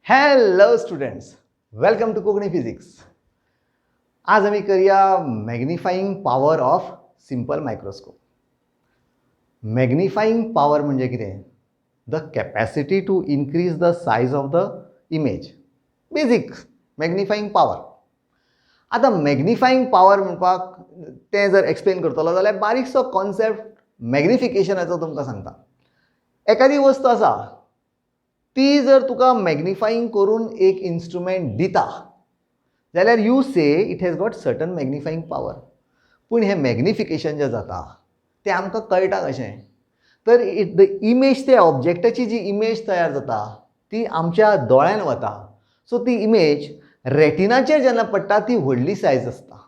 Hello students, welcome to Konkani physics. आज आम्ही करूया magnifying power of simple microscope. Magnifying power म्हणजे कितें? The capacity to increase the size of the image. Basic magnifying power. आता magnifying power म्हणपाक तें जर एक्सप्लेन करतलो जाल्यार बारीकसो कॉन्सेप्ट मॅग्निफिकेशनाचो तुमकां सांगता. एखादी वस्त आसा ती जर तुका मॅग्निफाईंग करून एक इन्स्ट्रुमेंट दिता जाल्यार यू से it has got certain magnifying power. पूण हें मॅग्निफिकेशन जें जाता तें आमकां कळटा कशें? तर द इमेज, त्या ऑब्जेक्टाची जी इमेज तयार जाता ती आमच्या दोळ्यान वता. सो ती इमेज रेटिनाचेर जेन्ना पडटा ती व्हडली सायज आसता.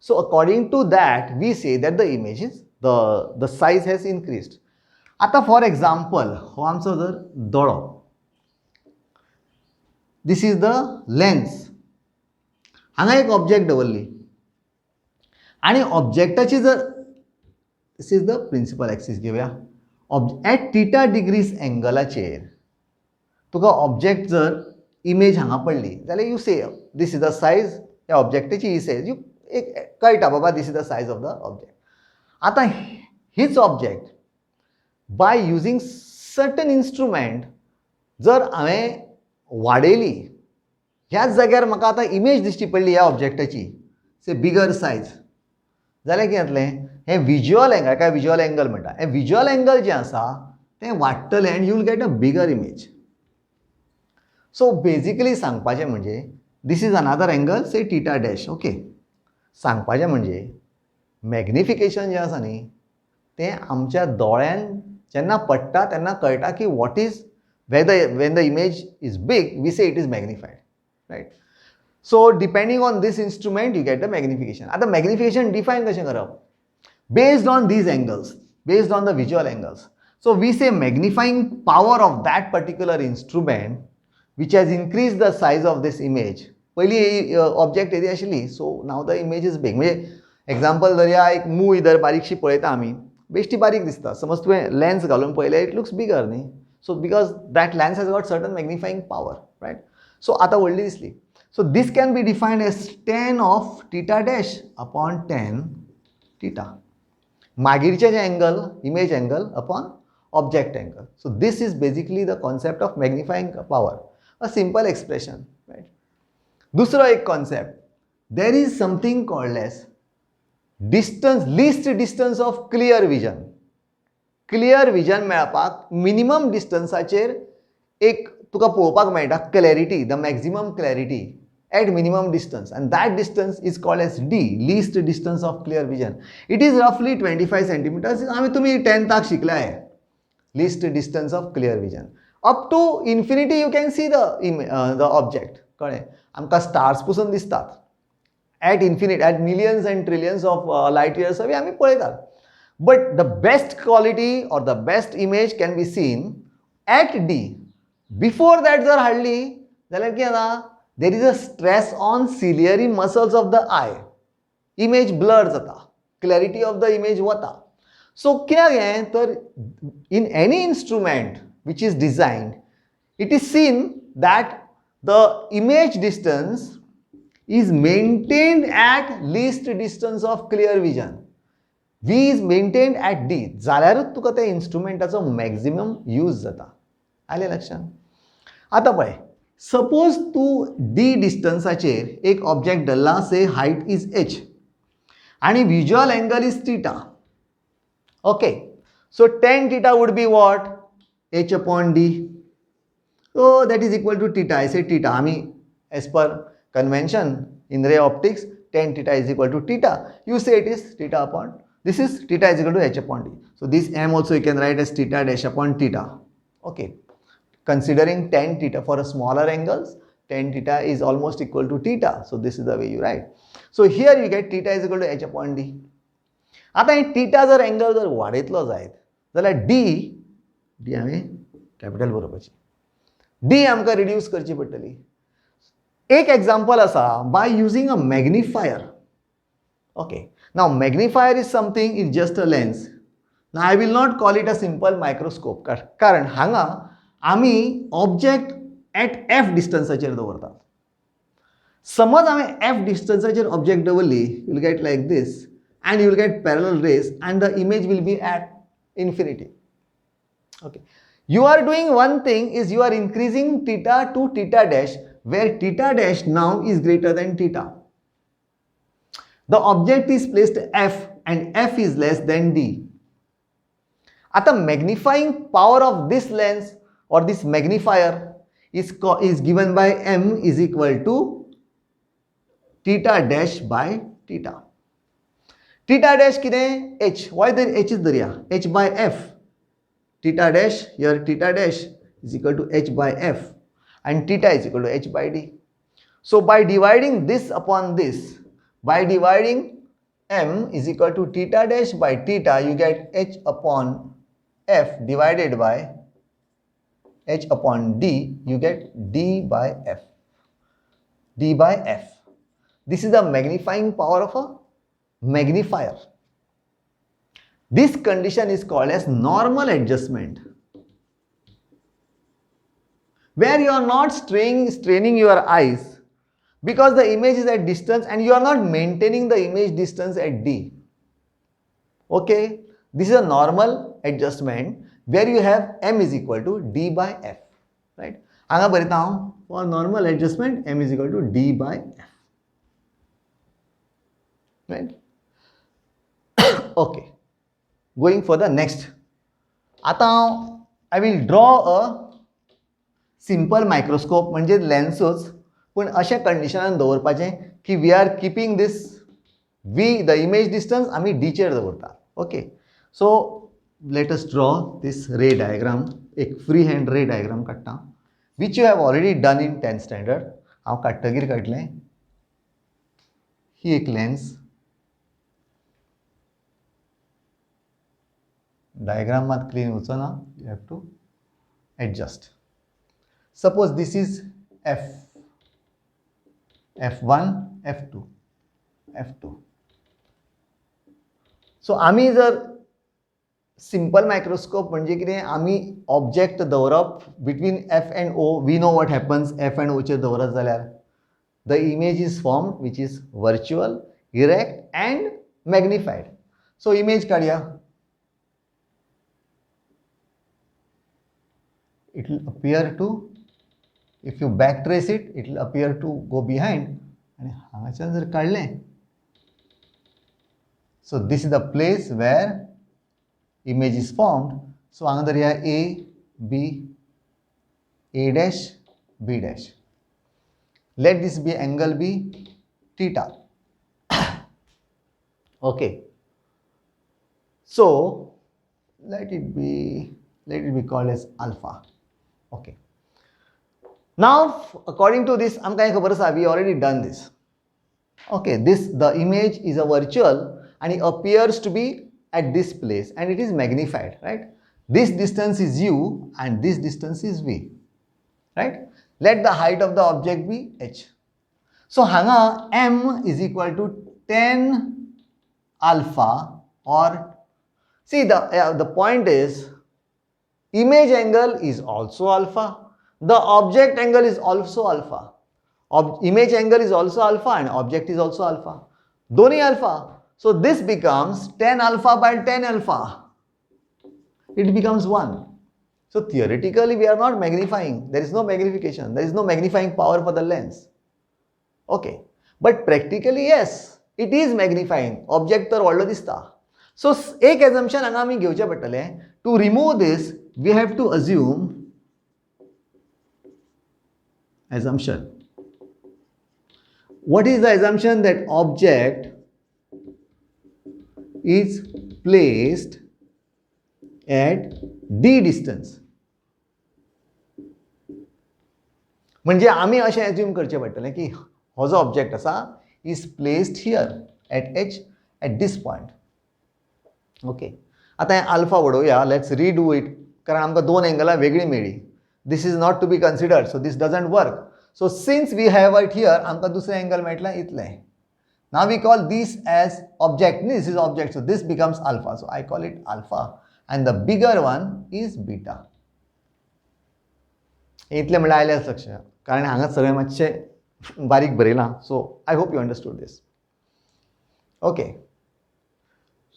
So according to that we say that the image is the size has increased. आतां फॉर एग्जाम्पल हो आमचो जर दोळो, दिस इज द लेन्स. हांगा एक ऑब्जेक्ट दवरली आनी ऑब्जेक्टाची जर this is the principal axis घेवया. एट थीटा डिग्रीज एंगलाचेर तुका ऑब्जेक्ट जर इमेज हांगा पडली जाल्यार यू से दिस इज द सायज. ह्या ऑब्जेक्टाची ही सायज यू एक कळटा बाबा this is the size of the object. आतां हीच object by using certain instrument जर हांवें वाडयली, ह्याच जाग्यार म्हाका आतां इमेज दिश्टी पडली ह्या ऑब्जेक्टाची से बिगर सायज, जाल्यार कितें जातलें? हें विज्युअल एंगल, काय विज्युअल एंगल म्हणटा, हें विज्युअल एंगल जें आसा तें वाडटलें आनी you we'll get a bigger image. So basically सांगपाचें म्हणजे दीस इज अनादर एंगल से थीटा डॅश. ओके, सांगपाचें म्हणजे मॅग्निफिकेशन जें आसा न्ही तें आमच्या दोळ्यान जेन्ना पडटा तेन्ना कळटा की what is when the image is big, we say it is magnified, right? So depending on this instrument you get the magnification. Now the magnification define कशें करप? Based on these angles, based on the visual angles. So we say magnifying power of that particular instrument which has increased the size of this image. पयली object येदी आशिल्ली, so now the image is big. म्हणजे example धरया, एक मूय जर बारीकशी पळयता आमी, बेश्टी बारीक दिसता. समज तुवें लेन्स घालून पळयलें, इट लुक्स बिगर न्ही. So because that lens has got certain magnifying power, right? So आता व्हडली दिसली. So this can be defined as tan of theta dash upon tan theta. मागीरचे जे angle, image angle upon object angle. So this is basically the concept of magnifying power. A simple expression, right? दूसरा एक concept. There is something called as distance, least distance of clear vision. Clear vision मेळपाक minimum डिस्टन्साचेर एक तुका पळोवपाक मेळटा clarity, the maximum clarity at minimum distance, and that distance is called as D, least distance of clear vision. It is रफली 25 centimetres. आमी तुमी 10th शिकलाय least distance of clear vision. Up to infinity you can see the object. कळ्ळें? आमकां stars पसून दिसतात. At infinite, at millions and trillions of light years away आमी पळयतात. But the best quality or the best image can be seen at D. Before that जर हाडली जाल्यार कितें जाता? There is a stress on ciliary muscles of the eye. Image blur जाता. Clarity of the image वता. So कित्याक हें? तर in any instrument which is designed, it is seen that the image distance is maintained at least distance of clear vision. V is maintained at D. जाल्यारूच तुका त्या इन्स्ट्रुमेंटाचो maximum use जाता. आलें लक्षांत? आतां पळय, सपोज तूं D डिस्टन्साचेर एक ऑब्जेक्ट धरला, से हायट इज h आनी visual angle is theta. Okay, so tan theta would be what? h upon d. So that is equal to theta. I say theta. आमी as per convention in ray optics tan theta is equal to theta. You say it is theta upon, this is theta is equal to h upon d. So this m also you can write as theta dash upon theta. Okay, considering tan theta for a smaller angles, tan theta is almost equal to theta. So this is the way you write. So here you get theta is equal to h upon d. आता हे theta जर angle जर वाडयतलो जायत जाल्यार d हांवें capital बरोवपाची, d आमकां reduce करची पडटली. एक एग्जाम्पल आसा, by using a magnifier. Okay, now magnifier is something, it's just a lens. Now I will not call it a simple microscope, कारण हांगा आमी ऑब्जेक्ट एट एफ डिस्टन्साचेर दवरता. समज हांवें एफ डिस्टन्साचेर ऑब्जेक्ट दवरली, you will get like this and you will get parallel rays and the image will be at infinity. Okay, you are doing one thing is you are increasing theta to theta dash, where theta dash now is greater than theta. The object is placed f and f is less than d. At the magnifying power of this lens or this magnifier is given by m is equal to theta dash by theta. Theta dash कितें h, why there h is there, h by f. Theta dash, here theta dash is equal to h by f and theta is equal to h by d. So by dividing this upon this, by dividing m is equal to theta dash by theta, you get h upon f divided by h upon d, you get d by f. D by f. This is the magnifying power of a magnifier. This condition is called as normal adjustment, where you are not straining your eyes because the image is at distance and you are not maintaining the image distance at d. Okay, this is a normal adjustment where you have m is equal to d by f, right? हांगा बरयता हांव, for normal adjustment m is equal to d by f, right? Okay, going for the next. आता I will draw a simple microscope, म्हणजे लेन्सूच, पण अशा कंडिशनान दवरपाचें की we are keeping this the image distance आमी d चेर दवरता. Okay, so let us draw this ray diagram. एक फ्री हँड रे डायग्राम काडटा, which you have already done in 10th standard. हांव काडटकीर काडलें. ही एक लेन्स, diagram मात clean वचना, you have to adjust. Suppose this is f, f1, f2, f2. So आमी जर simple microscope म्हणजे कितें, आमी ऑब्जेक्ट दवरप between f and o, we know what happens f and o चेर दवरत जाल्यार the image is formed which is virtual, erect and magnified. So image काडया. It will appear to, if you backtrace it, it will appear to go behind. And हांगाच्यान जर काडलें, so this is the place where image is formed. So हांगा धरया a, b, a dash, b dash. Let this be angle b, theta. Okay. So let it be called as alpha. Okay. Now, according to this, we already done this. Okay, the image is a virtual and it appears to be at this place and it is magnified, right? This distance is u and this distance is v, right? Let the height of the object be h. So, hanga m is equal to 10 alpha, or see the point is, image angle is also alpha. The object angle is also alpha. Image angle is also alpha and object is also alpha. Doni alpha. So this becomes 10 alpha by 10 alpha. It becomes 1. So theoretically we are not magnifying. There is no magnification. There is no magnifying power for the lens. Okay. But practically yes, it is magnifying. Object तर व्हडलो दिसता. So एक assumption हांगा आमी घेवचें पडटलें. To remove this, we have to assumption. What is the assumption? That object is placed at d distance. म्हणजे आमी अशें assume करचें पडटलें की हो जो ऑब्जेक्ट आसा is placed here at h at this point. Okay. आता हें अल्फा वडोवया. लेट्स रीडू इट, कारण आमकां दोन एंगलां वेगळी मेळ्ळी. This is not to be considered, so this doesn't work. So since we have it here, आमकां दुसरें एंगल मेळटलें इतलें. Now we call this as object. This is object, so this becomes alpha. So I call it alpha, and the bigger one is beta. इतलें म्हणल्यार आयल्याच लक्षांत, कारण हांगा सगळें मातशें बारीक बरयलां. So I hope you understood this. Okay,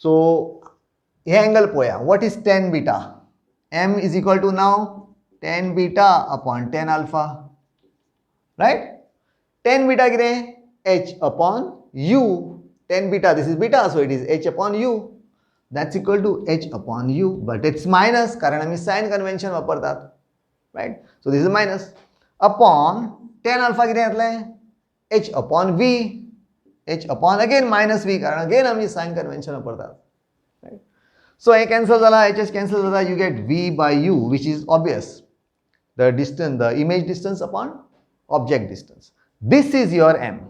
so हे एंगल पळोवया. What is tan beta? m is equal to now tan beta upon tan alpha, right? tan beta कितें? h upon u. tan beta, this is beta, so it is h upon u. That's equal to h upon u, but it's minus कारण आम्ही sign convention वापरतात, right? So this is minus upon tan alpha कितें येतलें? h upon v, h upon again minus v कारण again आम्ही sign convention वापरतात, right? So हे cancel जाला, h's cancel जाला, you get v by u, which is obvious. The distance, the image distance upon object distance. This is your m.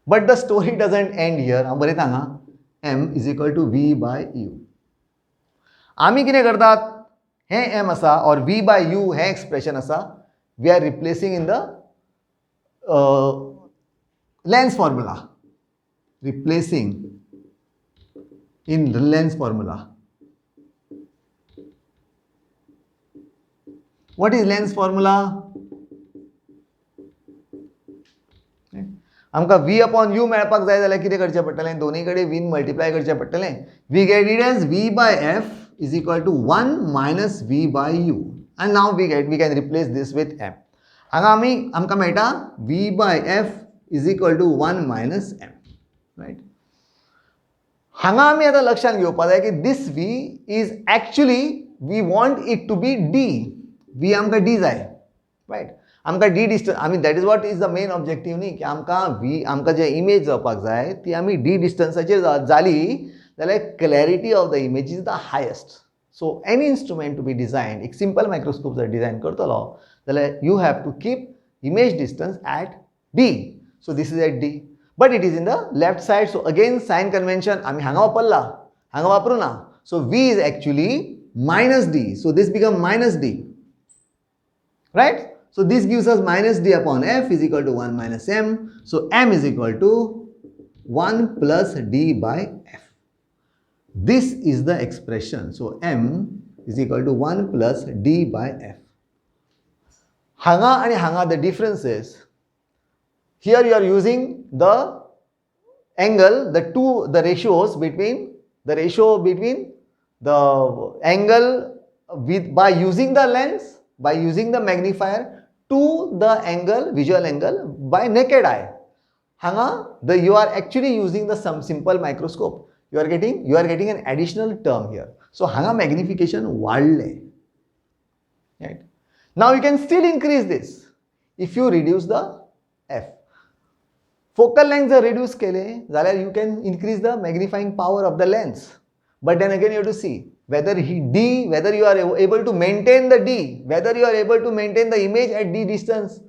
But the story doesn't end here. हांव बरयता हांगा m is equal to v by u. आमी कितें करतात? हे m आसा और v by u हे expression आसा, we are replacing in the lens formula. Replacing in the lens formula. What is lens formula? आमकां v upon u मेळपाक जाय जाल्यार कितें करचें पडटलें? दोनी कडेन v मल्टिप्लाय करचें पडटलें. We get it as v by f is equal to 1 minus v by u. And now we can replace this with m. हांगा आमकां मेळटा v by f is equal to 1 minus m. Right? हांगा आमी आतां लक्षांत घेवपाक जाय की this v is actually we want it to be d. v आमकां d जाय, right? आमकां d डिस्टन्स, आमी that is what is the main objective न्ही, की आमकां जे इमेज जावपाक जाय ती आमी d डिस्टन्साचेर जाली जाल्यार clarity of the image is the highest. So any instrument to be design, एक सिंपल मायक्रोस्कोप जर डिझायन करतलो जाल्यार you have to keep image distance at d. So this is at d, but it is in the left side. So again sign convention आमी हांगा वापरला, हांगा वापरूं ना. So v is actually minus d. So this become minus d, right? So this gives us minus d upon f is equal to 1 minus m. So m is equal to 1 plus d by f. This is the expression. So m is equal to 1 plus d by f. Hanga and hanga the difference is, here you are using the angle, the ratios between the angle by using the lens, by using the magnifier, to the angle, visual angle by naked eye. Hanga you are actually using the some simple microscope. You are getting an additional term here. So hanga magnification वाढले. Right? Now you can still increase this if you reduce the f. Focal length जर reduce केले जाल्यार you can increase the magnifying power of the lens. But then again you have to see whether you are able to maintain the d, whether you are able to maintain the image at d distance,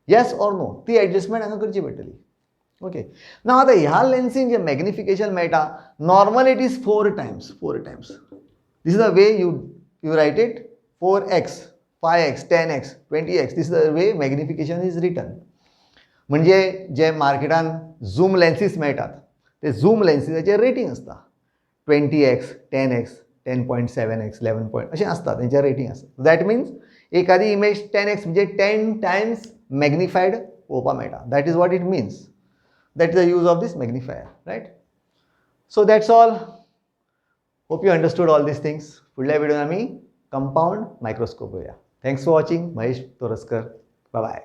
yes or no. ती adjustment हांगा करची पडटली. Okay. Now आता ह्या लेन्सीन जे magnification मेळटा, normally it is 4 times. This is the way you write it. 4x, 5x, 10x, 20x. This is the way magnification is written. म्हणजे जे मार्केटान झूम लेन्सीस मेळटात ते झूम लेन्सीसाचे रेटिंग आसता. 20x, 10x, 10.7x, 11 point अशें आसता, तेंचें रेटिंग आसता. दॅट मिन्स एखादी इमेज 10x म्हणजे 10 times मॅग्निफायड पळोवपाक मेळटा. That is what it means. That is the use of this magnifier, right? So that's all. Hope you understood all this things. फुडल्या व्हिडिओन आमी कंपाउंड मायक्रोस्कोप पळोवया. Thanks for watching. Mahesh Toraskar. Bye bye.